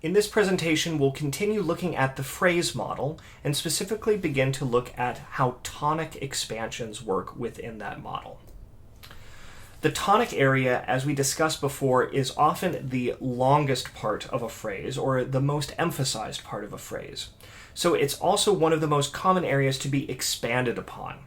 In this presentation, we'll continue looking at the phrase model and specifically begin to look at how tonic expansions work within that model. The tonic area, as we discussed before, is often the longest part of a phrase or the most emphasized part of a phrase. So it's also one of the most common areas to be expanded upon.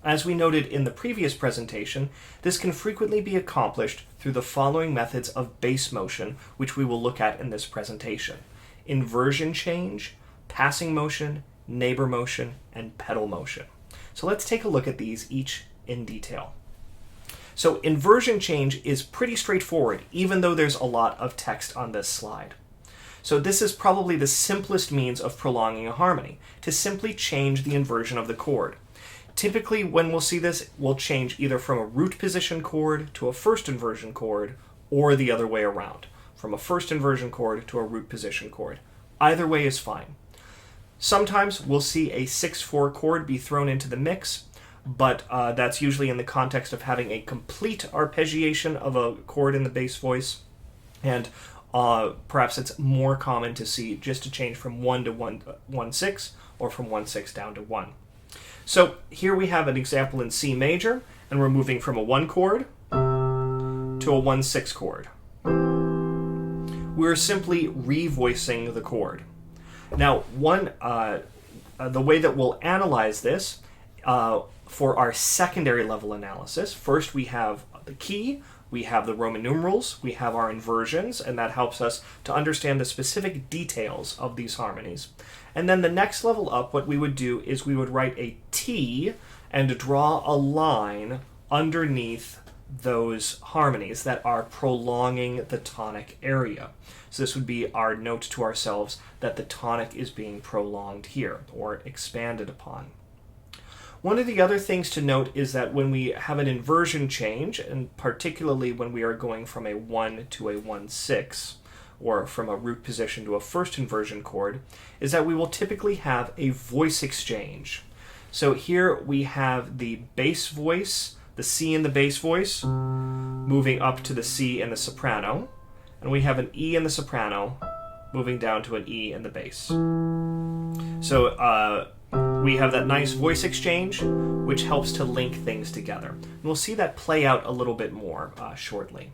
As we noted in the previous presentation, this can frequently be accomplished through the following methods of base motion, which we will look at in this presentation: inversion change, passing motion, neighbor motion, and pedal motion. So let's take a look at these each in detail. So inversion change is pretty straightforward, even though there's a lot of text on this slide. So this is probably the simplest means of prolonging a harmony, to simply change the inversion of the chord. Typically, when we'll see this, we'll change either from a root position chord to a first inversion chord, or the other way around, from a first inversion chord to a root position chord. Either way is fine. Sometimes we'll see a 6/4 chord be thrown into the mix, but that's usually in the context of having a complete arpeggiation of a chord in the bass voice, and perhaps it's more common to see just a change from 1 to 1/6, or from 1/6 down to 1. So here we have an example in C major, and we're moving from a 1 chord to a 1/6 chord. We're simply revoicing the chord. Now, the way that we'll analyze this for our secondary level analysis, first we have the key, we have the Roman numerals, we have our inversions, and that helps us to understand the specific details of these harmonies. And then the next level up, what we would do is we would write a T and draw a line underneath those harmonies that are prolonging the tonic area. So this would be our note to ourselves that the tonic is being prolonged here, or expanded upon. One of the other things to note is that when we have an inversion change, and particularly when we are going from a 1 to a 1/6, or from a root position to a first inversion chord, is that we will typically have a voice exchange. So here we have the bass voice, the C in the bass voice, moving up to the C in the soprano, and we have an E in the soprano moving down to an E in the bass. So we have that nice voice exchange, which helps to link things together. And we'll see that play out a little bit more shortly.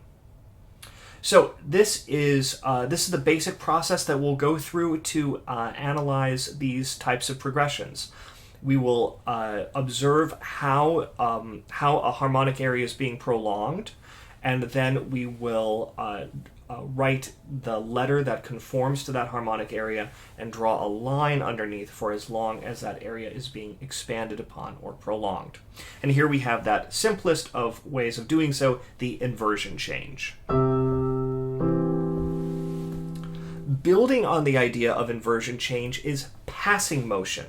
So this is the basic process that we'll go through to analyze these types of progressions. We will observe how a harmonic area is being prolonged, and then we will write the letter that conforms to that harmonic area and draw a line underneath for as long as that area is being expanded upon or prolonged. And here we have that simplest of ways of doing so, the inversion change. Building on the idea of inversion change is passing motion.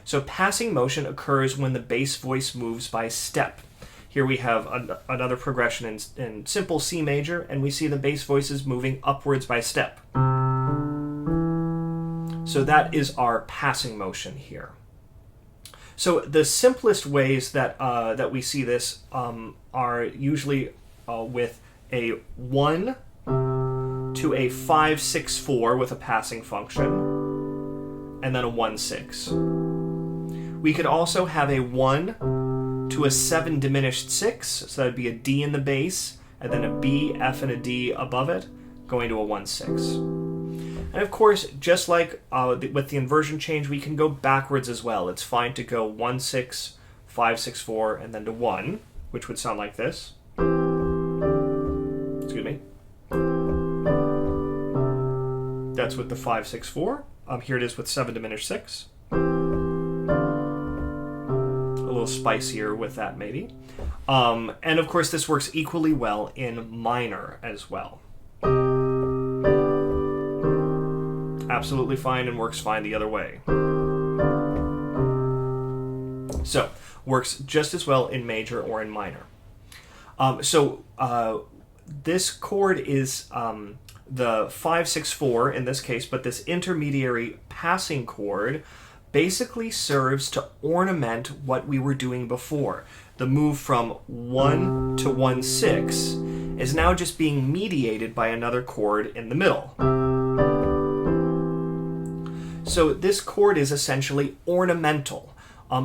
So passing motion occurs when the bass voice moves by step. Here we have another progression in simple C major, and we see the bass voices moving upwards by step. So that is our passing motion here. So the simplest ways that we see this are usually with a 1 to a 5/6/4 with a passing function, and then a 1/6. We could also have a 1 to a 7 diminished 6, so that would be a D in the bass, and then a B, F, and a D above it, going to a 1/6. And of course, just like with the inversion change, we can go backwards as well. It's fine to go 1/6, 5/6/4, and then to 1, which would sound like this. Excuse me. That's with the 5/6/4. Here it is with 7 diminished 6. A little spicier with that, maybe. And of course, this works equally well in minor as well. Absolutely fine, and works fine the other way. So, works just as well in major or in minor. This chord is the 5/6/4 in this case, but this intermediary passing chord basically serves to ornament what we were doing before. The move from 1 to 1/6 is now just being mediated by another chord in the middle. So this chord is essentially ornamental.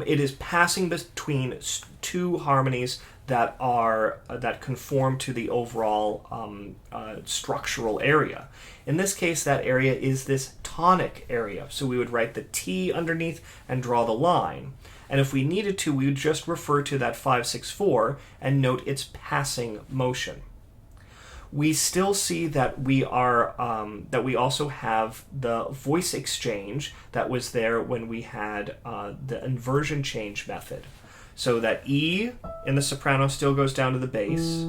It is passing between two harmonies that conform to the overall structural area. In this case, that area is this tonic area. So we would write the T underneath and draw the line. And if we needed to, we would just refer to that 5-6-4 and note its passing motion. We still see that we also have the voice exchange that was there when we had the inversion change method. So that E in the soprano still goes down to the bass,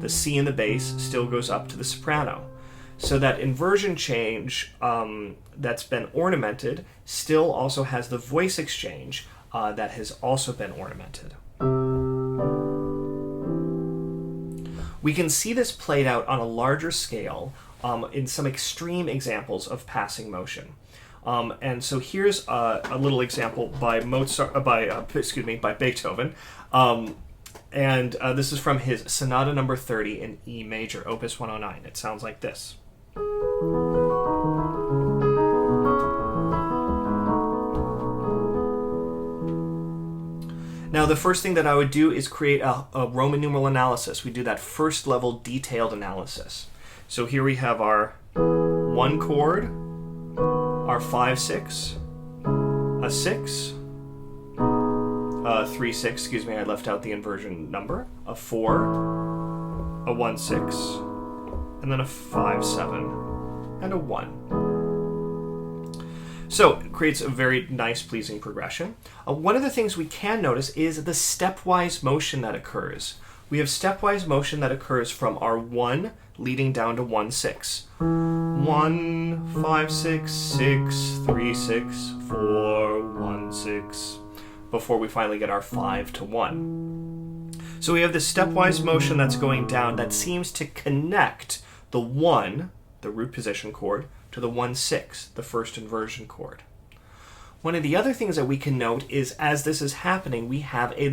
the C in the bass still goes up to the soprano. So that inversion change that's been ornamented still also has the voice exchange that has also been ornamented. We can see this played out on a larger scale in some extreme examples of passing motion. And so here's a little example by Beethoven. And this is from his Sonata number 30 in E major, Opus 109. It sounds like this. Now, the first thing that I would do is create a Roman numeral analysis. We do that first level detailed analysis. So here we have our 1 chord, our 5-6, a 6, a 3-6, excuse me, I left out the inversion number, a 4, a 1-6, and then a 5-7, and a 1. So it creates a very nice, pleasing progression. One of the things we can notice is the stepwise motion that occurs. We have stepwise motion that occurs from our 1 leading down to 1-6. 1, 5, 6, 6, 3, 6, 4, 1, 6, before we finally get our 5 to 1. So we have this stepwise motion that's going down that seems to connect the 1, the root position chord, to the 1-6, the first inversion chord. One of the other things that we can note is as this is happening, we have a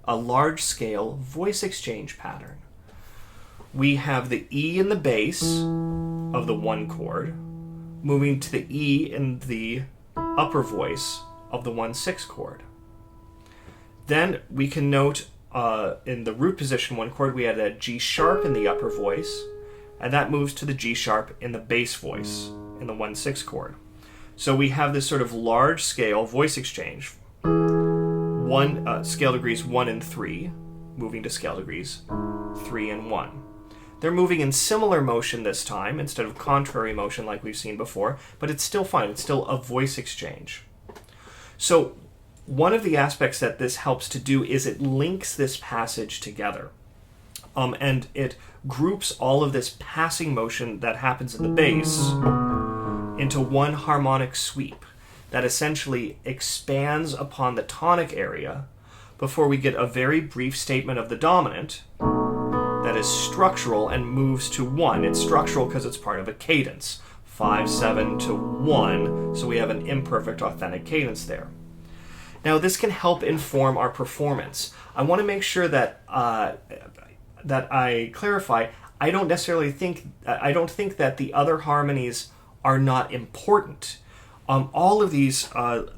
large-scale voice exchange pattern. We have the E in the bass of the 1 chord moving to the E in the upper voice of the 1-6 chord. Then we can note in the root position 1 chord, we had a G sharp in the upper voice, and that moves to the G sharp in the bass voice in the 1-6 chord. So we have this sort of large scale voice exchange. Scale degrees 1 and 3, moving to scale degrees 3 and 1. They're moving in similar motion this time instead of contrary motion like we've seen before, but it's still fine. It's still a voice exchange. So one of the aspects that this helps to do is it links this passage together. And it groups all of this passing motion that happens in the bass into one harmonic sweep that essentially expands upon the tonic area before we get a very brief statement of the dominant that is structural and moves to 1. It's structural because it's part of a cadence. 5-7 to 1, so we have an imperfect authentic cadence there. Now this can help inform our performance. I want to make sure that that I clarify, I don't think that the other harmonies are not important. All of these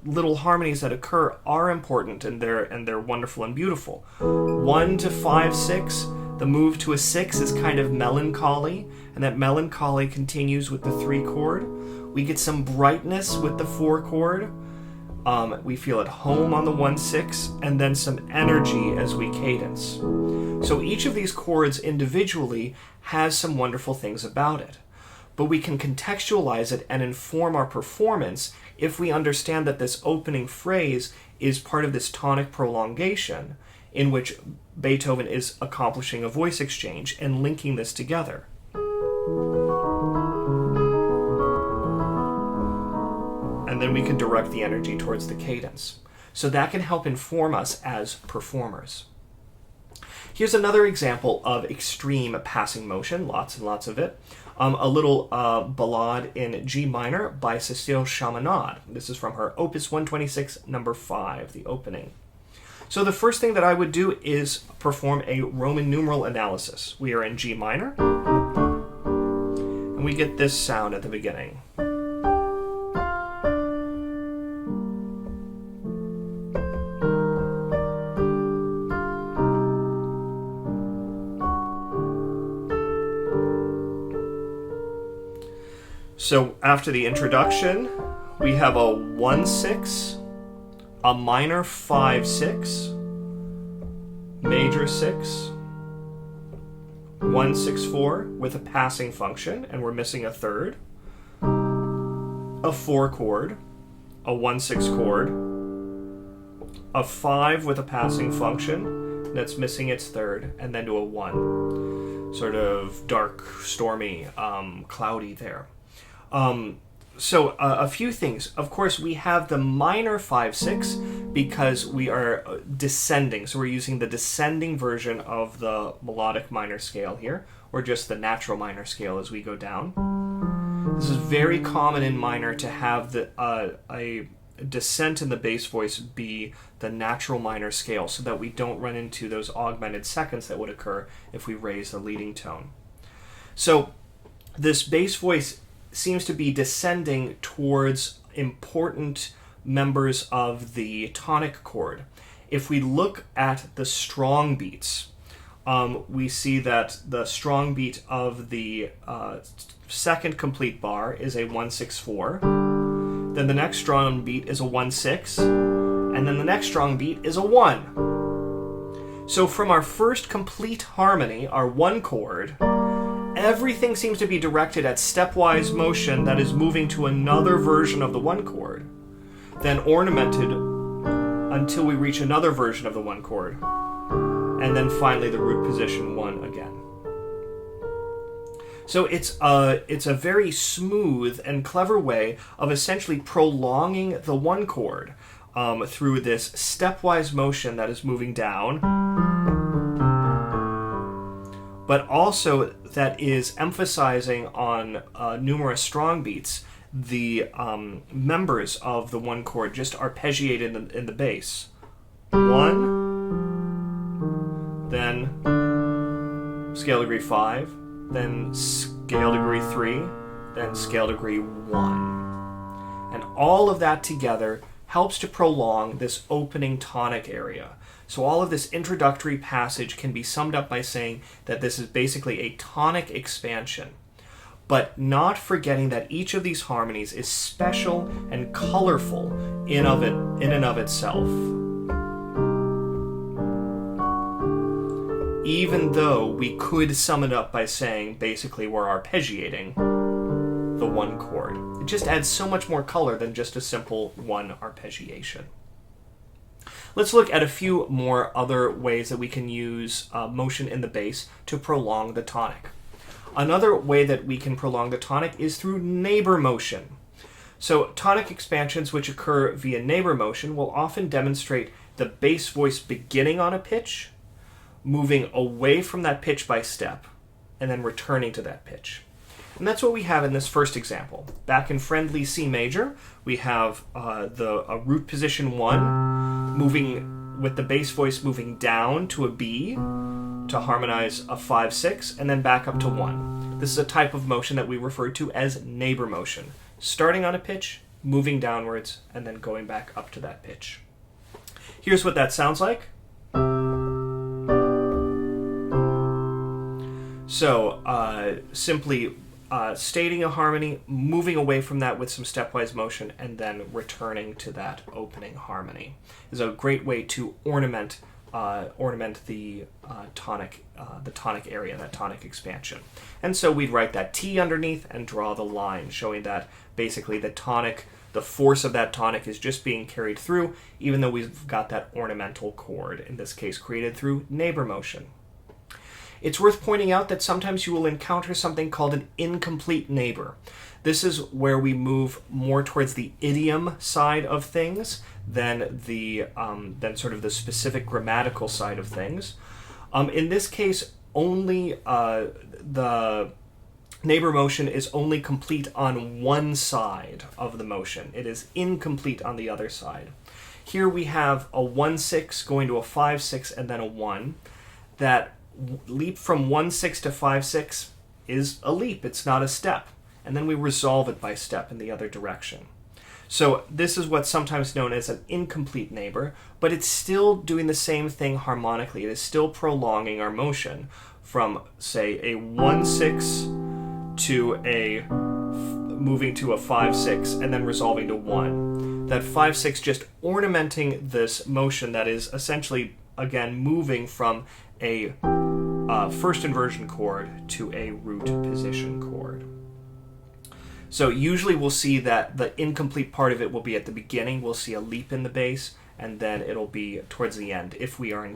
little harmonies that occur are important, and they're wonderful and beautiful. 1 to 5, 6, the move to a 6 is kind of melancholy, and that melancholy continues with the 3 chord. We get some brightness with the 4 chord. We feel at home on the 1-6, and then some energy as we cadence. So each of these chords individually has some wonderful things about it. But we can contextualize it and inform our performance if we understand that this opening phrase is part of this tonic prolongation in which Beethoven is accomplishing a voice exchange and linking this together. And then we can direct the energy towards the cadence. So that can help inform us as performers. Here's another example of extreme passing motion, lots and lots of it. A little ballade in G minor by Cécile Chaminade. This is from her Opus 126, number 5, the opening. So the first thing that I would do is perform a Roman numeral analysis. We are in G minor, and we get this sound at the beginning. So after the introduction, we have a 1-6, a minor 5-6, major 6, 1-6-4 with a passing function, and we're missing a third, a 4 chord, a 1-6 chord, a 5 with a passing function that's missing its third, and then to a 1. Sort of dark, stormy, cloudy there. So a few things. Of course, we have the minor 5-6 because we are descending. So we're using the descending version of the melodic minor scale here, or just the natural minor scale as we go down. This is very common in minor to have a descent in the bass voice be the natural minor scale so that we don't run into those augmented seconds that would occur if we raise the leading tone. So this bass voice seems to be descending towards important members of the tonic chord. If we look at the strong beats, we see that the strong beat of the second complete bar is a 1-6-4. Then the next strong beat is a 1-6, and then the next strong beat is a 1. So from our first complete harmony, our 1 chord, everything seems to be directed at stepwise motion that is moving to another version of the 1 chord, then ornamented until we reach another version of the 1 chord, and then finally the root position 1 again. So it's a very smooth and clever way of essentially prolonging the 1 chord through this stepwise motion that is moving down, but also that is emphasizing on numerous strong beats the members of the 1 chord just arpeggiated in the bass. 1, then scale degree 5, then scale degree 3, then scale degree 1. And all of that together helps to prolong this opening tonic area. So all of this introductory passage can be summed up by saying that this is basically a tonic expansion, but not forgetting that each of these harmonies is special and colorful in and of itself. Even though we could sum it up by saying basically we're arpeggiating the 1 chord. It just adds so much more color than just a simple 1 arpeggiation. Let's look at a few more other ways that we can use motion in the bass to prolong the tonic. Another way that we can prolong the tonic is through neighbor motion. So tonic expansions which occur via neighbor motion will often demonstrate the bass voice beginning on a pitch, moving away from that pitch by step, and then returning to that pitch. And that's what we have in this first example. Back in friendly C major, we have a root position 1, moving with the bass voice moving down to a B to harmonize a 5-6, and then back up to 1. This is a type of motion that we refer to as neighbor motion, starting on a pitch, moving downwards, and then going back up to that pitch. Here's what that sounds like. So simply stating a harmony, moving away from that with some stepwise motion, and then returning to that opening harmony is a great way to ornament the tonic area, that tonic expansion. And so we'd write that T underneath and draw the line, showing that basically the force of that tonic is just being carried through, even though we've got that ornamental chord, in this case created through neighbor motion. It's worth pointing out that sometimes you will encounter something called an incomplete neighbor. This is where we move more towards the idiom side of things than sort of the specific grammatical side of things. In this case, only the neighbor motion is only complete on one side of the motion. It is incomplete on the other side. Here we have a 1-6 going to a 5-6 and then a 1. That leap from 1-6 to 5-6 is a leap, it's not a step. And then we resolve it by step in the other direction. So this is what's sometimes known as an incomplete neighbor, but it's still doing the same thing harmonically. It is still prolonging our motion from, say, a 1-6 to a moving to a 5/6 and then resolving to 1. That 5/6 just ornamenting this motion that is essentially, again, moving from a first inversion chord to a root position chord. So usually we'll see that the incomplete part of it will be at the beginning. We'll see a leap in the bass, and then it'll be towards the end if we are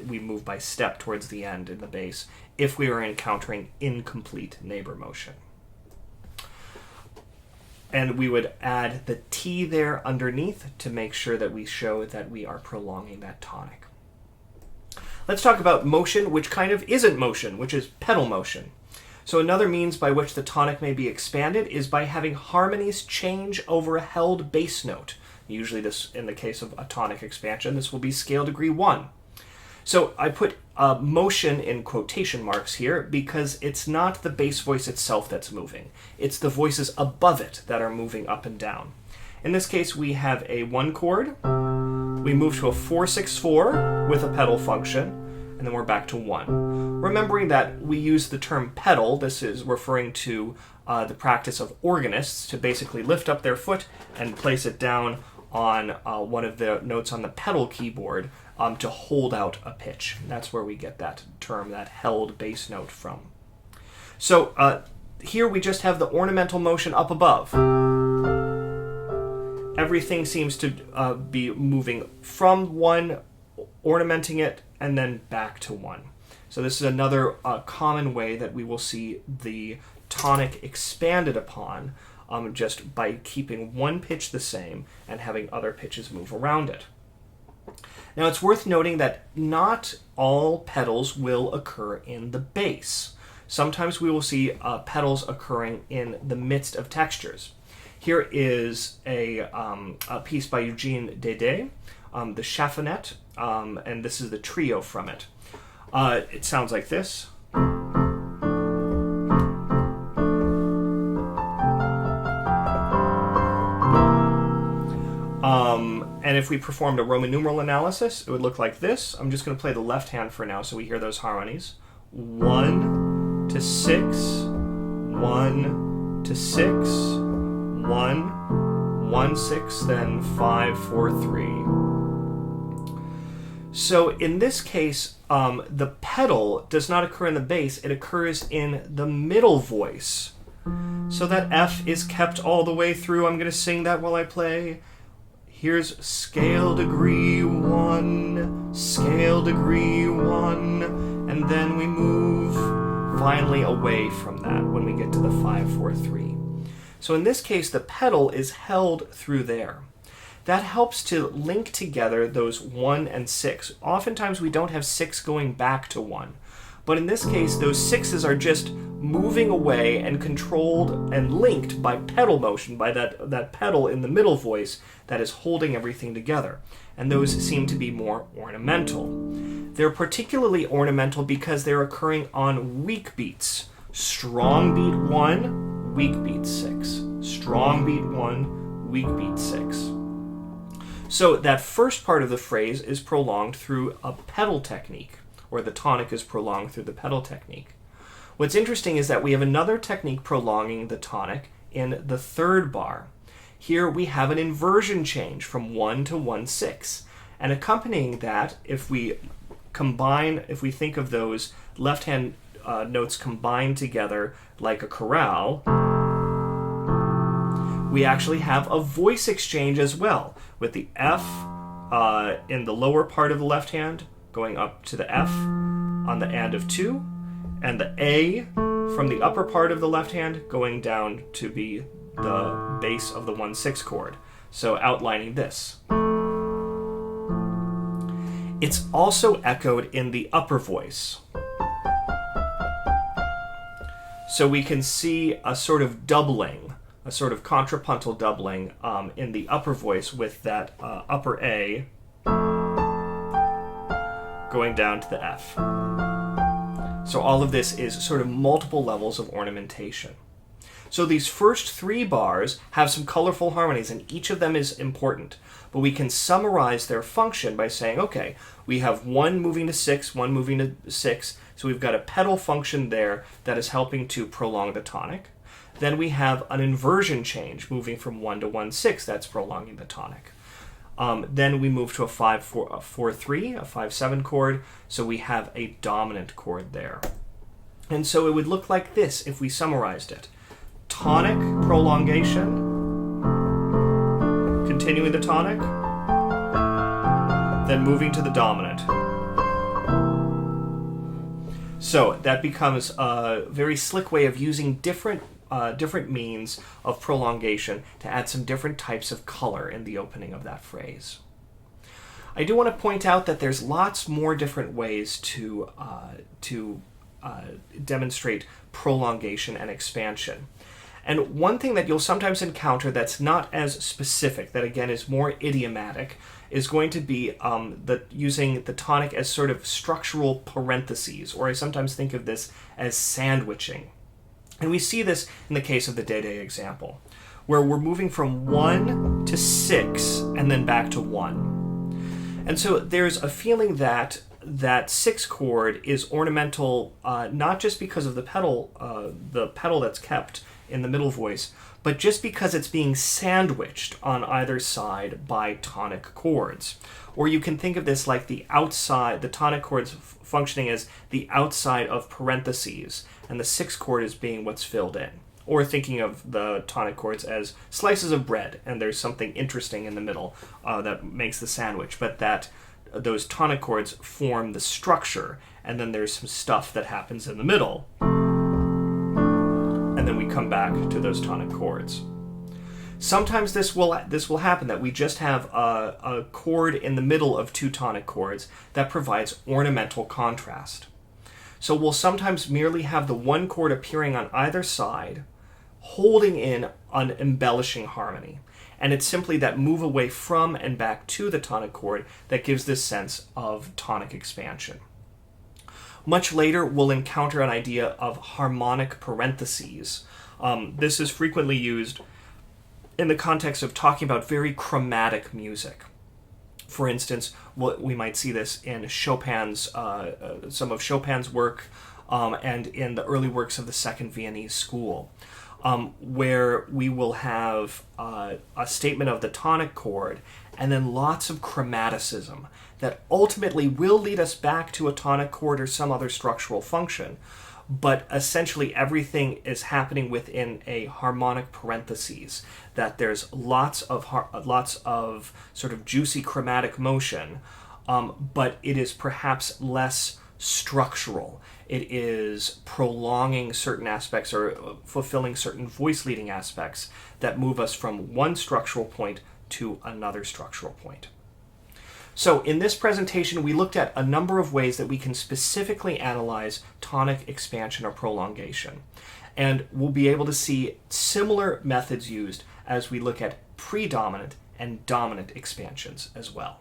we move by step towards the end in the bass if we are encountering incomplete neighbor motion. And we would add the T there underneath to make sure that we show that we are prolonging that tonic. Let's talk about motion, which kind of isn't motion, which is pedal motion. So another means by which the tonic may be expanded is by having harmonies change over a held bass note. Usually this, in the case of a tonic expansion, this will be scale degree 1. So I put motion in quotation marks here because it's not the bass voice itself that's moving. It's the voices above it that are moving up and down. In this case, we have a 1 chord. We move to a 4/6/4 with a pedal function, and then we're back to 1. Remembering that we use the term pedal, this is referring to the practice of organists to basically lift up their foot and place it down on one of the notes on the pedal keyboard to hold out a pitch. That's where we get that term, that held bass note, from. So here we just have the ornamental motion up above. Everything seems to be moving from 1, ornamenting it, and then back to 1. So this is another common way that we will see the tonic expanded upon, just by keeping one pitch the same and having other pitches move around it. Now it's worth noting that not all pedals will occur in the bass. Sometimes we will see pedals occurring in the midst of textures. Here is a piece by Eugene Dédé, the Chaffonette, and this is the trio from it. It sounds like this. And if we performed a Roman numeral analysis, it would look like this. I'm just going to play the left hand for now so we hear those harmonies. 1 to 6, 1 to 6, 1, 1, 6, then 5, 4, 3. So in this case, the pedal does not occur in the bass, it occurs in the middle voice. So that F is kept all the way through. I'm going to sing that while I play. Here's scale degree 1, scale degree 1, and then we move finally away from that when we get to the 5, 4, 3. So in this case, the pedal is held through there. That helps to link together those 1 and 6. Oftentimes we don't have 6 going back to 1. But in this case, those 6s are just moving away and controlled and linked by pedal motion, by that pedal in the middle voice that is holding everything together. And those seem to be more ornamental. They're particularly ornamental because they're occurring on weak beats. Strong beat 1, weak beat 6. Strong beat 1, weak beat 6. So that first part of the phrase is prolonged through a pedal technique, or the tonic is prolonged through the pedal technique. What's interesting is that we have another technique prolonging the tonic in the third bar. Here we have an inversion change from 1 to 1/6. And accompanying that, if we think of those left-hand notes combined together like a chorale, we actually have a voice exchange as well, with the F in the lower part of the left hand going up to the F on the and of 2, and the A from the upper part of the left hand going down to be the bass of the 1/6 chord. So outlining this. It's also echoed in the upper voice. So we can see a sort of doubling, a sort of contrapuntal doubling in the upper voice with that upper A going down to the F. So all of this is sort of multiple levels of ornamentation. So these first 3 bars have some colorful harmonies, and each of them is important. But we can summarize their function by saying, okay, we have 1 moving to 6, 1 moving to 6, so we've got a pedal function there that is helping to prolong the tonic. Then we have an inversion change, moving from 1 to 1/6. That's prolonging the tonic. Then we move to a 5/4/3, a 5/7 chord, so we have a dominant chord there. And so it would look like this if we summarized it. Tonic prolongation, continuing the tonic, then moving to the dominant. So that becomes a very slick way of using different means of prolongation to add some different types of color in the opening of that phrase. I do want to point out that there's lots more different ways to demonstrate prolongation and expansion. And one thing that you'll sometimes encounter that's not as specific, that again is more idiomatic, is going to be using the tonic as sort of structural parentheses, or I sometimes think of this as sandwiching. And we see this in the case of the day-day example, where we're moving from 1 to 6 and then back to 1. And so there's a feeling that that 6 chord is ornamental, not just because of the pedal that's kept in the middle voice, but just because it's being sandwiched on either side by tonic chords. Or you can think of this like the tonic chords functioning as the outside of parentheses, and the 6 chord is being what's filled in. Or thinking of the tonic chords as slices of bread, and there's something interesting in the middle that makes the sandwich, but that those tonic chords form the structure, and then there's some stuff that happens in the middle. And then we come back to those tonic chords. Sometimes this will happen, that we just have a chord in the middle of 2 tonic chords that provides ornamental contrast. So we'll sometimes merely have the 1 chord appearing on either side, holding in an embellishing harmony. And it's simply that move away from and back to the tonic chord that gives this sense of tonic expansion. Much later, we'll encounter an idea of harmonic parentheses. This is frequently used in the context of talking about very chromatic music. For instance, we might see this in Chopin's, some of Chopin's work, and in the early works of the Second Viennese School, where we will have a statement of the tonic chord and then lots of chromaticism that ultimately will lead us back to a tonic chord or some other structural function. But essentially everything is happening within a harmonic parentheses, that there's lots of sort of juicy chromatic motion, but it is perhaps less structural. It is prolonging certain aspects or fulfilling certain voice leading aspects that move us from one structural point to another structural point. So in this presentation, we looked at a number of ways that we can specifically analyze tonic expansion or prolongation. And we'll be able to see similar methods used as we look at predominant and dominant expansions as well.